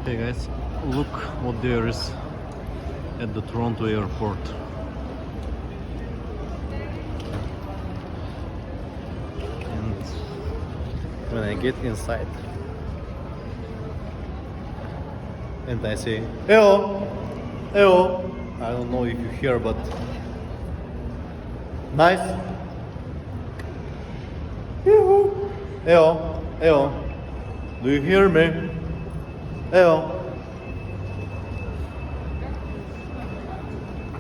Hey guys, look what there is at the Toronto airport. And when I get inside and I say, "Hello, hello," I don't know if you hear, but nice. Hello, hello. Do you hear me? Hello.